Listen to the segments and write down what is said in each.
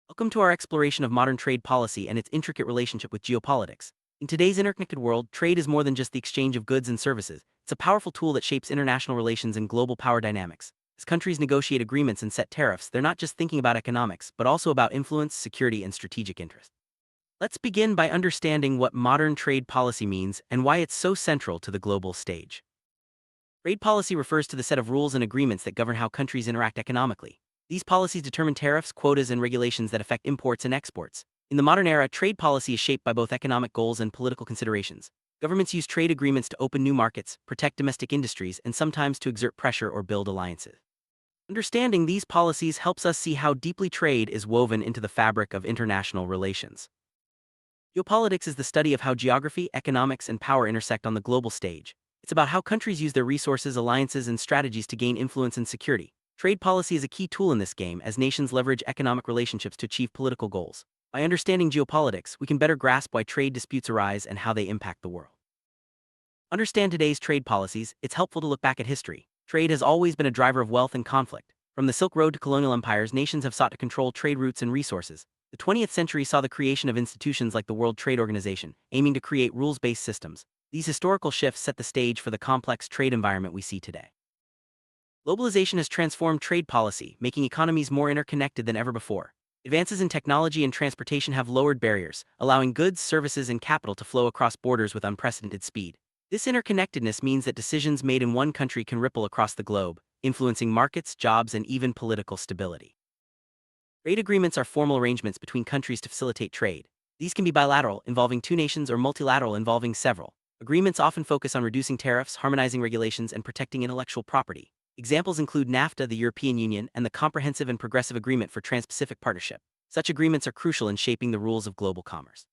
Welcome to our exploration of modern trade policy and its intricate relationship with geopolitics. In today's interconnected world, trade is more than just the exchange of goods and services. It's a powerful tool that shapes international relations and global power dynamics. As countries negotiate agreements and set tariffs, they're not just thinking about economics, but also about influence, security, and strategic interest. Let's begin by understanding what modern trade policy means and why it's so central to the global stage. Trade policy refers to the set of rules and agreements that govern how countries interact economically. These policies determine tariffs, quotas, and regulations that affect imports and exports. In the modern era, trade policy is shaped by both economic goals and political considerations. Governments use trade agreements to open new markets, protect domestic industries, and sometimes to exert pressure or build alliances. Understanding these policies helps us see how deeply trade is woven into the fabric of international relations. Geopolitics is the study of how geography, economics, and power intersect on the global stage. It's about how countries use their resources, alliances, and strategies to gain influence and security. Trade policy is a key tool in this game as nations leverage economic relationships to achieve political goals. By understanding geopolitics, we can better grasp why trade disputes arise and how they impact the world. Understand today's trade policies. It's helpful to look back at history. Trade has always been a driver of wealth and conflict. From the Silk Road to colonial empires, nations have sought to control trade routes and resources. The 20th century saw the creation of institutions like the World Trade Organization, aiming to create rules-based systems. These historical shifts set the stage for the complex trade environment we see today. Globalization has transformed trade policy, making economies more interconnected than ever before. Advances in technology and transportation have lowered barriers, allowing goods, services, and capital to flow across borders with unprecedented speed. This interconnectedness means that decisions made in one country can ripple across the globe, influencing markets, jobs, and even political stability. Trade agreements are formal arrangements between countries to facilitate trade. These can be bilateral, involving two nations, or multilateral, involving several. Agreements often focus on reducing tariffs, harmonizing regulations, and protecting intellectual property. Examples include NAFTA, the European Union, and the Comprehensive and Progressive Agreement for Trans-Pacific Partnership. Such agreements are crucial in shaping the rules of global commerce.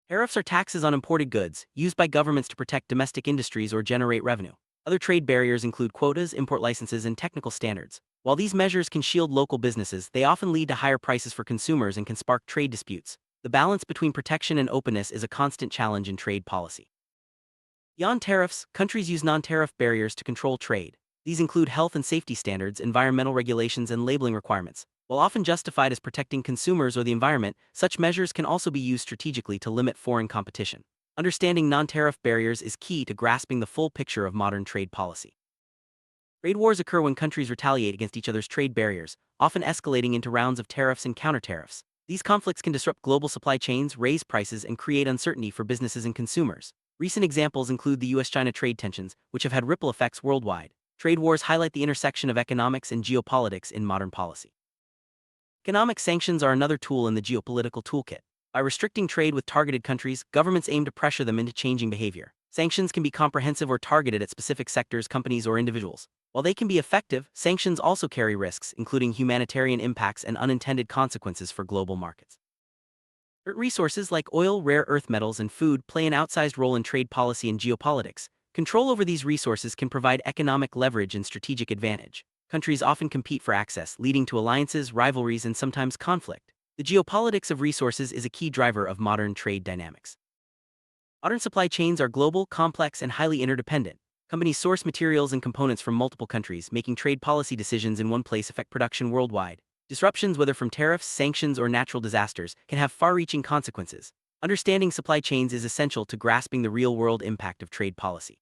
Tariffs are taxes on imported goods, used by governments to protect domestic industries or generate revenue. Other trade barriers include quotas, import licenses, and technical standards. While these measures can shield local businesses, they often lead to higher prices for consumers and can spark trade disputes. The balance between protection and openness is a constant challenge in trade policy. Beyond tariffs, countries use non-tariff barriers to control trade. These include health and safety standards, environmental regulations, and labeling requirements. While often justified as protecting consumers or the environment, such measures can also be used strategically to limit foreign competition. Understanding non-tariff barriers is key to grasping the full picture of modern trade policy. Trade wars occur when countries retaliate against each other's trade barriers, often escalating into rounds of tariffs and counter-tariffs. These conflicts can disrupt global supply chains, raise prices, and create uncertainty for businesses and consumers. Recent examples include the US-China trade tensions, which have had ripple effects worldwide. Trade wars highlight the intersection of economics and geopolitics in modern policy. Economic sanctions are another tool in the geopolitical toolkit. By restricting trade with targeted countries, governments aim to pressure them into changing behavior. Sanctions can be comprehensive or targeted at specific sectors, companies, or individuals. While they can be effective, sanctions also carry risks, including humanitarian impacts and unintended consequences for global markets. Resources like oil, rare earth metals, and food play an outsized role in trade policy and geopolitics. Control over these resources can provide economic leverage and strategic advantage. Countries often compete for access, leading to alliances, rivalries, and sometimes conflict. The geopolitics of resources is a key driver of modern trade dynamics. Modern supply chains are global, complex, and highly interdependent. Companies source materials and components from multiple countries, making trade policy decisions in one place affect production worldwide. Disruptions, whether from tariffs, sanctions, or natural disasters, can have far-reaching consequences. Understanding supply chains is essential to grasping the real-world impact of trade policy.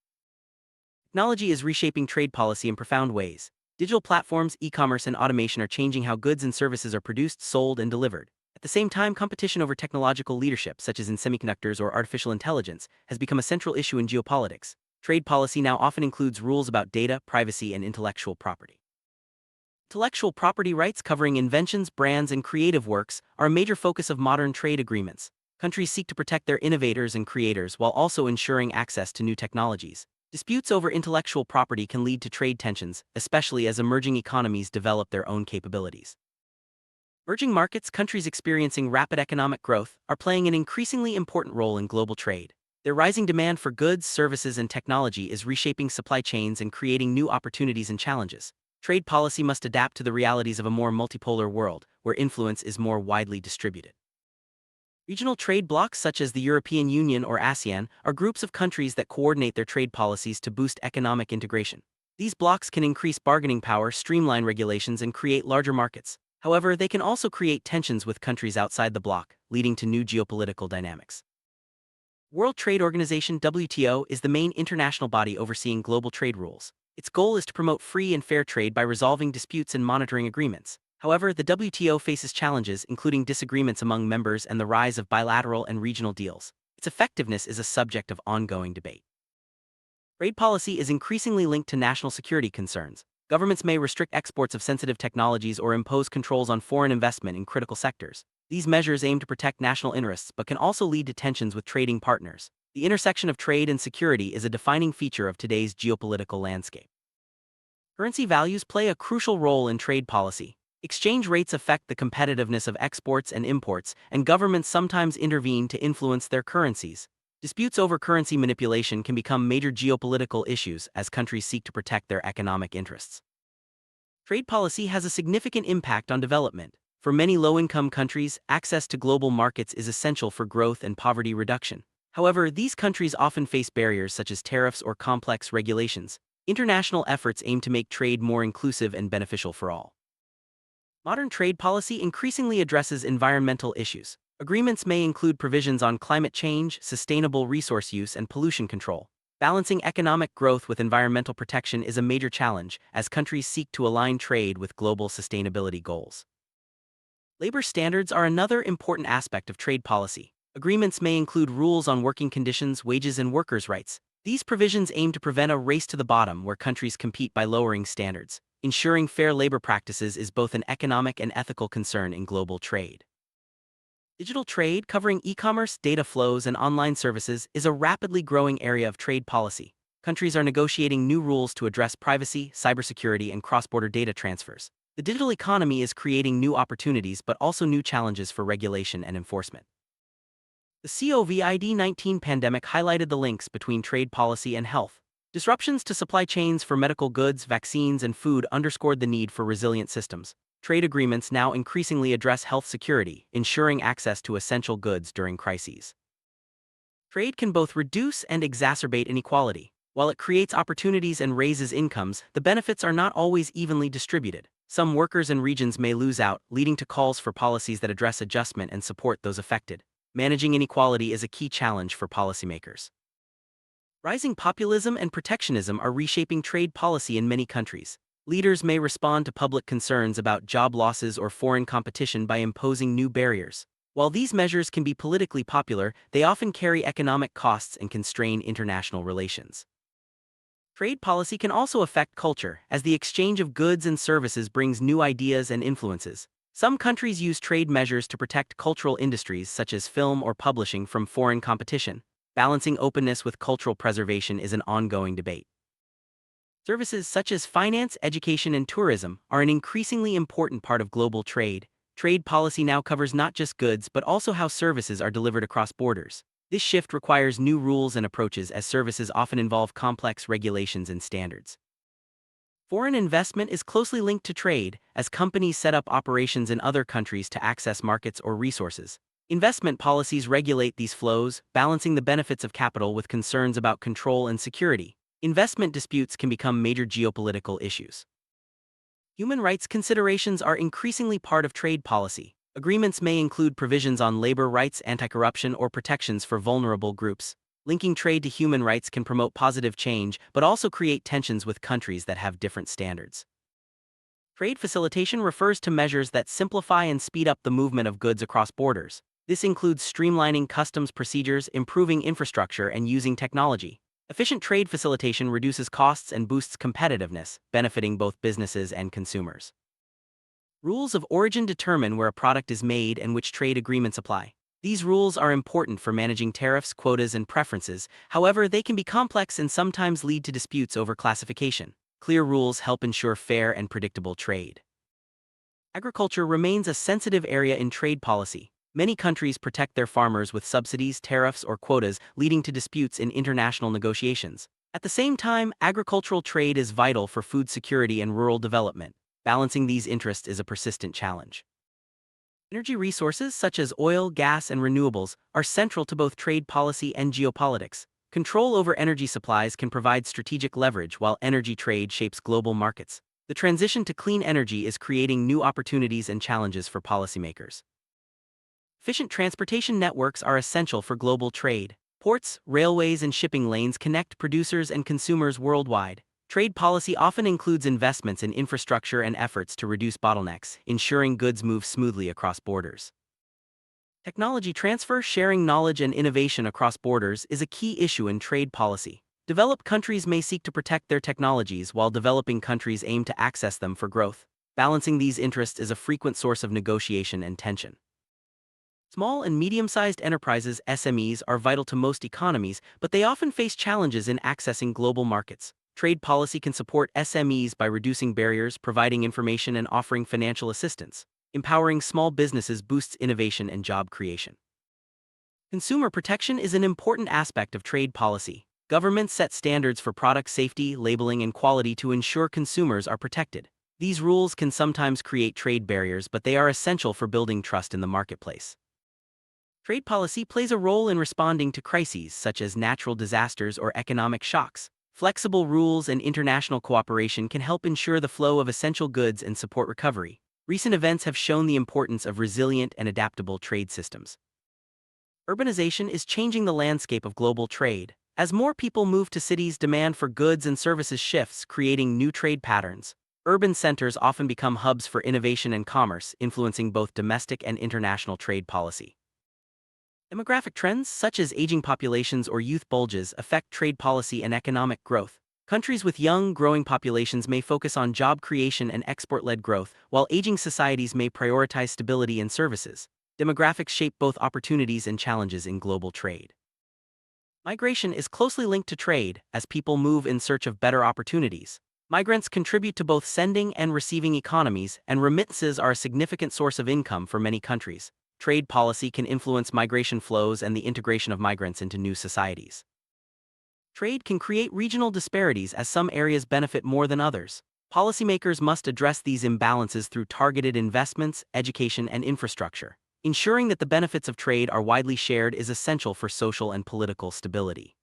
Technology is reshaping trade policy in profound ways. Digital platforms, e-commerce, and automation are changing how goods and services are produced, sold, and delivered. At the same time, competition over technological leadership, such as in semiconductors or artificial intelligence, has become a central issue in geopolitics. Trade policy now often includes rules about data, privacy, and intellectual property. Intellectual property rights covering inventions, brands, and creative works are a major focus of modern trade agreements. Countries seek to protect their innovators and creators while also ensuring access to new technologies. Disputes over intellectual property can lead to trade tensions, especially as emerging economies develop their own capabilities. Emerging markets, countries experiencing rapid economic growth, are playing an increasingly important role in global trade. Their rising demand for goods, services, and technology is reshaping supply chains and creating new opportunities and challenges. Trade policy must adapt to the realities of a more multipolar world, where influence is more widely distributed. Regional trade blocs such as the European Union or ASEAN are groups of countries that coordinate their trade policies to boost economic integration. These blocs can increase bargaining power, streamline regulations, and create larger markets. However, they can also create tensions with countries outside the bloc, leading to new geopolitical dynamics. World Trade Organization (WTO) is the main international body overseeing global trade rules. Its goal is to promote free and fair trade by resolving disputes and monitoring agreements. However, the WTO faces challenges, including disagreements among members and the rise of bilateral and regional deals. Its effectiveness is a subject of ongoing debate. Trade policy is increasingly linked to national security concerns. Governments may restrict exports of sensitive technologies or impose controls on foreign investment in critical sectors. These measures aim to protect national interests but can also lead to tensions with trading partners. The intersection of trade and security is a defining feature of today's geopolitical landscape. Currency values play a crucial role in trade policy. Exchange rates affect the competitiveness of exports and imports, and governments sometimes intervene to influence their currencies. Disputes over currency manipulation can become major geopolitical issues as countries seek to protect their economic interests. Trade policy has a significant impact on development. For many low-income countries, access to global markets is essential for growth and poverty reduction. However, these countries often face barriers such as tariffs or complex regulations. International efforts aim to make trade more inclusive and beneficial for all. Modern trade policy increasingly addresses environmental issues. Agreements may include provisions on climate change, sustainable resource use, and pollution control. Balancing economic growth with environmental protection is a major challenge as countries seek to align trade with global sustainability goals. Labor standards are another important aspect of trade policy. Agreements may include rules on working conditions, wages, and workers' rights. These provisions aim to prevent a race to the bottom where countries compete by lowering standards. Ensuring fair labor practices is both an economic and ethical concern in global trade. Digital trade, covering e-commerce, data flows, and online services, is a rapidly growing area of trade policy. Countries are negotiating new rules to address privacy, cybersecurity, and cross-border data transfers. The digital economy is creating new opportunities but also new challenges for regulation and enforcement. The COVID-19 pandemic highlighted the links between trade policy and health. Disruptions to supply chains for medical goods, vaccines, and food underscored the need for resilient systems. Trade agreements now increasingly address health security, ensuring access to essential goods during crises. Trade can both reduce and exacerbate inequality. While it creates opportunities and raises incomes, the benefits are not always evenly distributed. Some workers and regions may lose out, leading to calls for policies that address adjustment and support those affected. Managing inequality is a key challenge for policymakers. Rising populism and protectionism are reshaping trade policy in many countries. Leaders may respond to public concerns about job losses or foreign competition by imposing new barriers. While these measures can be politically popular, they often carry economic costs and constrain international relations. Trade policy can also affect culture, as the exchange of goods and services brings new ideas and influences. Some countries use trade measures to protect cultural industries such as film or publishing from foreign competition. Balancing openness with cultural preservation is an ongoing debate. Services such as finance, education, and tourism are an increasingly important part of global trade. Trade policy now covers not just goods but also how services are delivered across borders. This shift requires new rules and approaches as services often involve complex regulations and standards. Foreign investment is closely linked to trade, as companies set up operations in other countries to access markets or resources. Investment policies regulate these flows, balancing the benefits of capital with concerns about control and security. Investment disputes can become major geopolitical issues. Human rights considerations are increasingly part of trade policy. Agreements may include provisions on labor rights, anti-corruption, or protections for vulnerable groups. Linking trade to human rights can promote positive change, but also create tensions with countries that have different standards. Trade facilitation refers to measures that simplify and speed up the movement of goods across borders. This includes streamlining customs procedures, improving infrastructure, and using technology. Efficient trade facilitation reduces costs and boosts competitiveness, benefiting both businesses and consumers. Rules of origin determine where a product is made and which trade agreements apply. These rules are important for managing tariffs, quotas, and preferences. However, they can be complex and sometimes lead to disputes over classification. Clear rules help ensure fair and predictable trade. Agriculture remains a sensitive area in trade policy. Many countries protect their farmers with subsidies, tariffs, or quotas, leading to disputes in international negotiations. At the same time, agricultural trade is vital for food security and rural development. Balancing these interests is a persistent challenge. Energy resources such as oil, gas, and renewables are central to both trade policy and geopolitics. Control over energy supplies can provide strategic leverage while energy trade shapes global markets. The transition to clean energy is creating new opportunities and challenges for policymakers. Efficient transportation networks are essential for global trade. Ports, railways, and shipping lanes connect producers and consumers worldwide. Trade policy often includes investments in infrastructure and efforts to reduce bottlenecks, ensuring goods move smoothly across borders. Technology transfer, sharing knowledge and innovation across borders is a key issue in trade policy. Developed countries may seek to protect their technologies while developing countries aim to access them for growth. Balancing these interests is a frequent source of negotiation and tension. Small and medium-sized enterprises (SMEs) are vital to most economies, but they often face challenges in accessing global markets. Trade policy can support SMEs by reducing barriers, providing information, and offering financial assistance. Empowering small businesses boosts innovation and job creation. Consumer protection is an important aspect of trade policy. Governments set standards for product safety, labeling, and quality to ensure consumers are protected. These rules can sometimes create trade barriers, but they are essential for building trust in the marketplace. Trade policy plays a role in responding to crises such as natural disasters or economic shocks. Flexible rules and international cooperation can help ensure the flow of essential goods and support recovery. Recent events have shown the importance of resilient and adaptable trade systems. Urbanization is changing the landscape of global trade. As more people move to cities, demand for goods and services shifts, creating new trade patterns. Urban centers often become hubs for innovation and commerce, influencing both domestic and international trade policy. Demographic trends, such as aging populations or youth bulges, affect trade policy and economic growth. Countries with young, growing populations may focus on job creation and export-led growth, while aging societies may prioritize stability and services. Demographics shape both opportunities and challenges in global trade. Migration is closely linked to trade, as people move in search of better opportunities. Migrants contribute to both sending and receiving economies, and remittances are a significant source of income for many countries. Trade policy can influence migration flows and the integration of migrants into new societies. Trade can create regional disparities as some areas benefit more than others. Policymakers must address these imbalances through targeted investments, education, and infrastructure. Ensuring that the benefits of trade are widely shared is essential for social and political stability.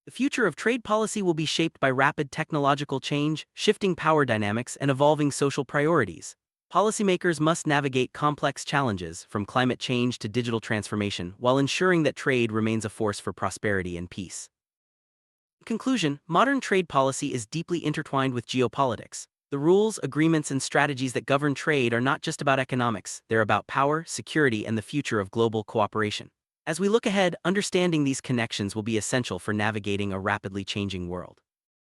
The future of trade policy will be shaped by rapid technological change, shifting power dynamics, and evolving social priorities. Policymakers must navigate complex challenges, from climate change to digital transformation, while ensuring that trade remains a force for prosperity and peace. In conclusion, modern trade policy is deeply intertwined with geopolitics. The rules, agreements, and strategies that govern trade are not just about economics, they're about power, security, and the future of global cooperation. As we look ahead, understanding these connections will be essential for navigating a rapidly changing world.